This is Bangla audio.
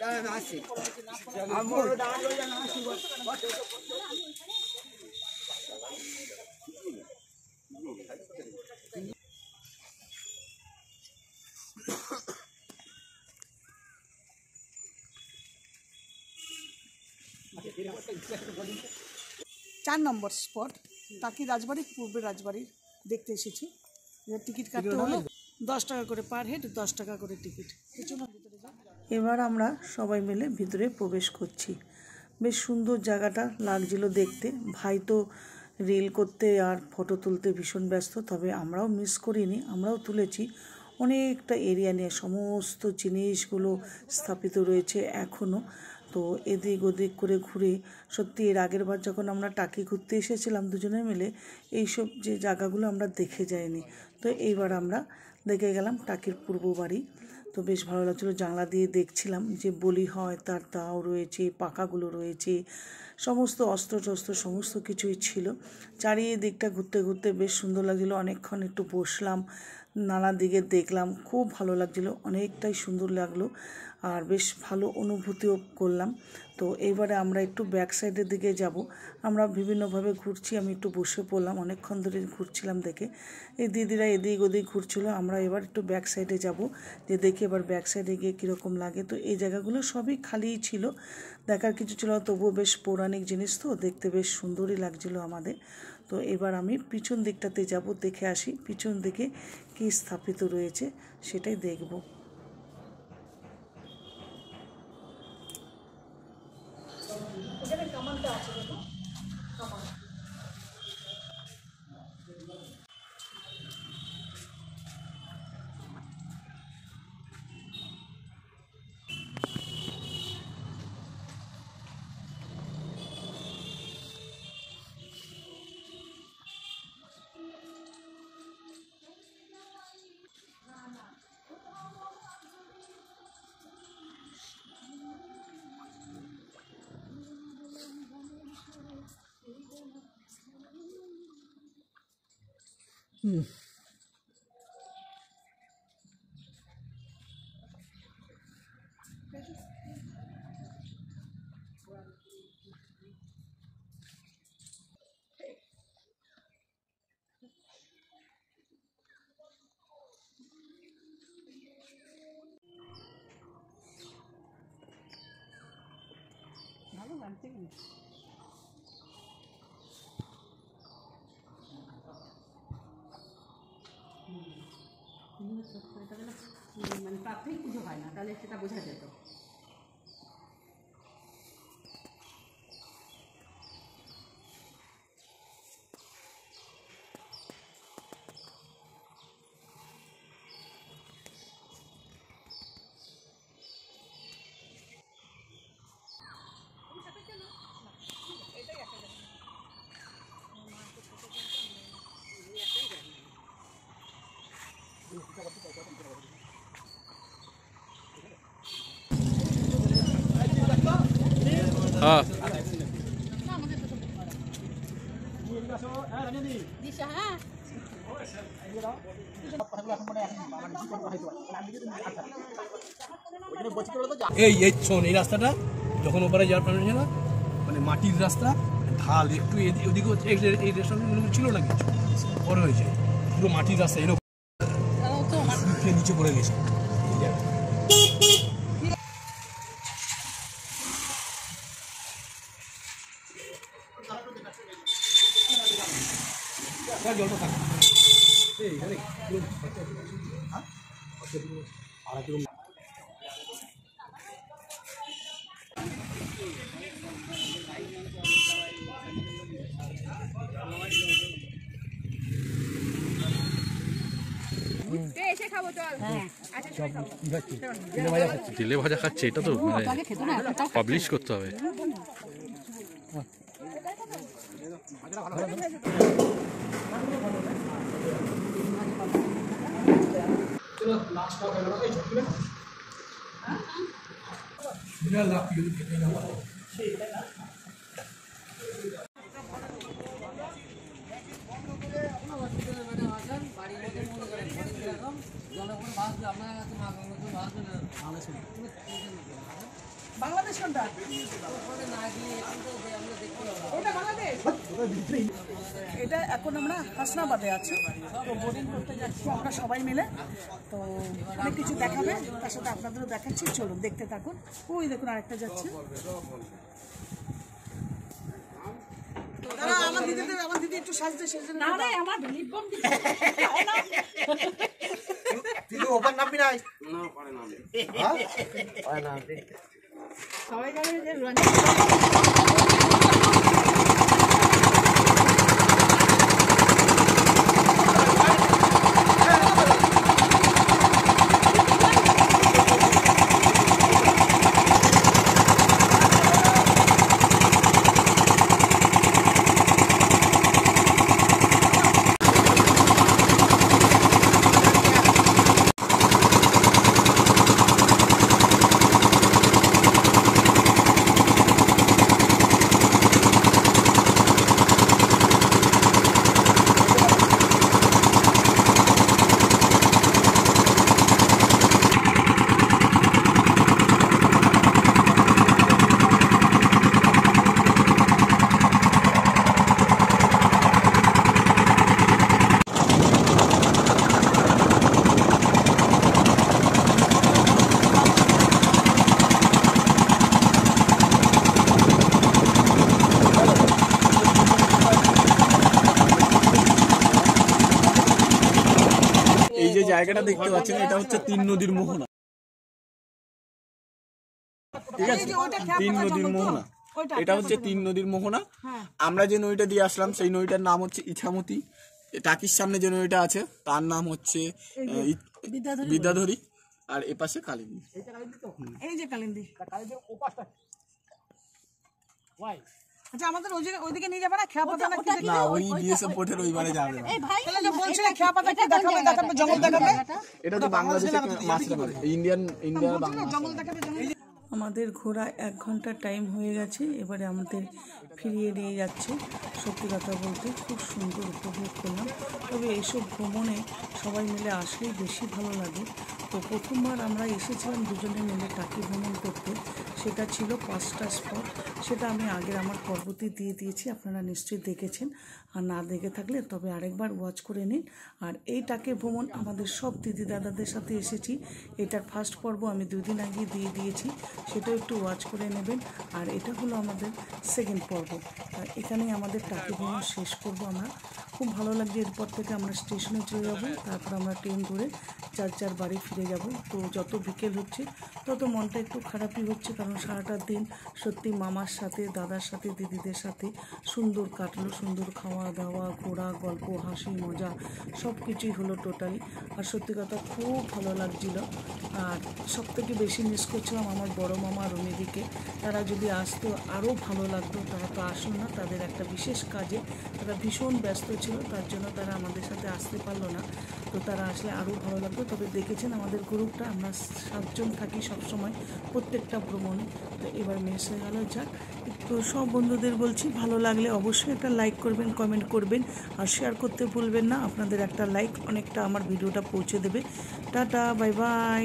চার নম্বর স্পট টাকি রাজবাড়ি, পূর্বে রাজবাড়ি দেখতে এসেছি। টিকিট কাটতে হলো 10 টাকা করে পার হেড, 10 টাকা করে টিকিট। এবার আমরা সবাই মিলে ভিতরে প্রবেশ করছি। বেশ সুন্দর জায়গাটা লাগছিল দেখতে। ভাই তো রিল করতে আর ফটো তুলতে ভীষণ ব্যস্ত, তবে আমরাও মিস করিনি, আমরাও তুলেছি। অনেকটা এরিয়া নিয়ে সমস্ত জিনিসগুলো স্থাপিত রয়েছে এখনও। তো এদিক ওদিক করে ঘুরে সত্যি এর আগের বার যখন আমরা টাকি ঘুরতে এসেছিলাম দুজনে মিলে, এইসব যে জায়গাগুলো আমরা দেখে যাইনি। তো এইবার আমরা দেখে গেলাম টাকির পূর্ব বাড়ি। তো বেশ ভালো লাগছিলো, জানলা দিয়ে দেখছিলাম যে বলি হয় তার দাও রয়েছে, পাকাগুলো রয়েছে, সমস্ত অস্ত্র টস্ত্র সমস্ত কিছুই ছিল। চারিদিকটা ঘুরতে ঘুরতে বেশ সুন্দর লাগছিলো। অনেকক্ষণ একটু বসলাম, নানা দিকে দেখলাম, খুব ভালো লাগছিলো, অনেকটাই সুন্দর লাগলো আর বেশ ভালো অনুভূতিও করলাম। তো এইবারে আমরা একটু ব্যাক সাইডের দিকে যাব। আমরা বিভিন্নভাবে ঘুরছি, আমি একটু বসে পড়লাম, অনেকক্ষণ ধরে ঘুরছিলাম দেখে। এই দিদিরা এদিক ওদিক ঘুরছিল, আমরা এবার একটু ব্যাক সাইডে যাব, যে দেখি এবার ব্যাক সাইডে গিয়ে কীরকম লাগে। তো এই জায়গাগুলো সবই খালিই ছিল, দেখার কিছু ছিল, তবুও বেশ পৌরাণিক জিনিস তো দেখতে বেশ সুন্দরই লাগছিল আমাদের। তো এবার আমি পিছন দিকটাতে যাব, দেখে আসি পিছন দিকে কী স্থাপিত রয়েছে সেটাই দেখব। এখানে কামানটা আছে, দেখো কামান। ভালো লাগছে কিন্তু। মানে প্রাথমিক পুজো হয় না, তাহলে সেটা বোঝা যেত। हाँ এই শোন, এই রাস্তাটা যখন ওপারে যাওয়ার প্ল্যান হয়েছে না, মানে মাটির রাস্তা, ঢাল একটু ওদিকে এই রেস্টুরেন্ট ছিল না, কিছু পরে হয়েছে, পুরো মাটির রাস্তা এরকম নিচে পড়ে গেছে। জলটা থাকে তেলে ভাজা খাচ্ছে, এটা তো পাবলিশ করতে হবে। এটা এখন আমরা হাসনাবাদে আছি, তো বোর্ডিং করতে যাচ্ছি আমরা সবাই মিলে। তো অনেক কিছু দেখাবে, তার সাথে আপনাদেরও দেখাচ্ছি, চলুন দেখতে থাকুন। ওই দেখুন আরেকটা যাচ্ছে। আমার দিদি একটু সাজতে সেজে না রে, আমার লিপ বাম দিতে দিদি ওভার নামবি নাই না, পারে না হ্যাঁ পারে না সবাই গেলে যে জায়গাটা দেখতে পাচ্ছেন, এটা হচ্ছে তিন নদীর মোহনা। ঠিক আছে, তিন নদীর মোহনা, এটা হচ্ছে তিন নদীর মোহনা। আমরা যে নদীটা দিয়ে আসলাম সেই নদীটার নাম হচ্ছে ইছামতি। টাকির সামনে যে নদীটা আছে তার নাম হচ্ছে বিদ্যাধরী, আর এপাশে কালিন্দী। এই যে কালিন্দী। আচ্ছা আমাদের ওইদিকে নিয়ে যাবে না? খেয়াপাতা না, ওই বিএসএফ পোর্টের ওইবারে যাবে না। তাহলে যে বলছিলে খেয়াপাতা কি দেখাবে জঙ্গল দেখাবে? এটা তো বাংলাদেশে মাছরা করে, ইন্ডিয়ান বাংলা জঙ্গল দেখাবে। আমাদের ঘোরা 1 ঘন্টা টাইম হয়ে গেছে, এবারে আমাদের ফিরিয়ে নিয়ে যাচ্ছে। সত্যি কথা বলতে খুব সুন্দর উপভোগ করলাম। তবে এইসব ভ্রমণে সবাই মিলে আসলেই বেশি ভালো লাগে। তো প্রথমবার আমরা এসেছিলাম দুজনে মিলে টাকি ভ্রমণ করতে, সেটা ছিল 5টা স্পট। সেটা আমি আগের আমার পর্বতে দিয়ে দিয়েছি, আপনারা নিশ্চয়ই দেখেছেন। আর না দেখে থাকলে তবে আরেকবার ওয়াচ করে নিন। আর এই টাকি ভ্রমণ আমাদের সব দিদি দাদাদের সাথে এসেছি। এটার ফার্স্ট পর্ব আমি 2 দিন আগে দিয়ে দিয়েছি, সেটাও একটু ওয়াচ করে নেবেন। আর এটা হলো আমাদের সেকেন্ড পর্ব। এখানেই আমাদের টাকি ভ্রমণ শেষ করব আমরা। খুব ভালো লাগছে। এরপর থেকে আমরা স্টেশনে চলে যাব, তারপর আমরা ট্রেন ধরে যার বাড়ি ফিরে যাব। তো যত বিকেল হচ্ছে তত মনটা একটু খারাপই হচ্ছে, কারণ সারাটা দিন সত্যি মামার সাথে, দাদার সাথে, দিদিদের সাথে সুন্দর কাটলো। সুন্দর খাওয়া দাওয়া, ঘোরা, গল্প, হাসি, মজা সব কিছুই হলো টোটালি। আর সত্যি কথা খুব ভালো লাগছিল। আর সব থেকে বেশি মিস করছিলাম আমার বড় মামা রমিদিকে। তারা যদি আসতো আরও ভালো লাগতো। তারা তো আসলো না, তাদের একটা বিশেষ কাজে তারা ভীষণ ব্যস্ত ছিল, তার জন্য তারা আমাদের সাথে আসতে পারলো না। তো তারা আসলে আরও ভালো লাগতো। তবে দেখেছেন আমাদের গ্রুপটা, আমরা 7 জন থাকি সবসময় প্রত্যেকটা ভ্রমণে। তো এবার মিস হয়ে গেল। যাক, তো সব বন্ধুদের বলছি ভালো লাগলে অবশ্যই একটা লাইক করবেন, কমেন্ট করবেন, আর শেয়ার করতে ভুলবেন না। আপনাদের একটা লাইক অনেকটা আমার ভিডিওটা পৌঁছে দেবে। Tata, bye bye.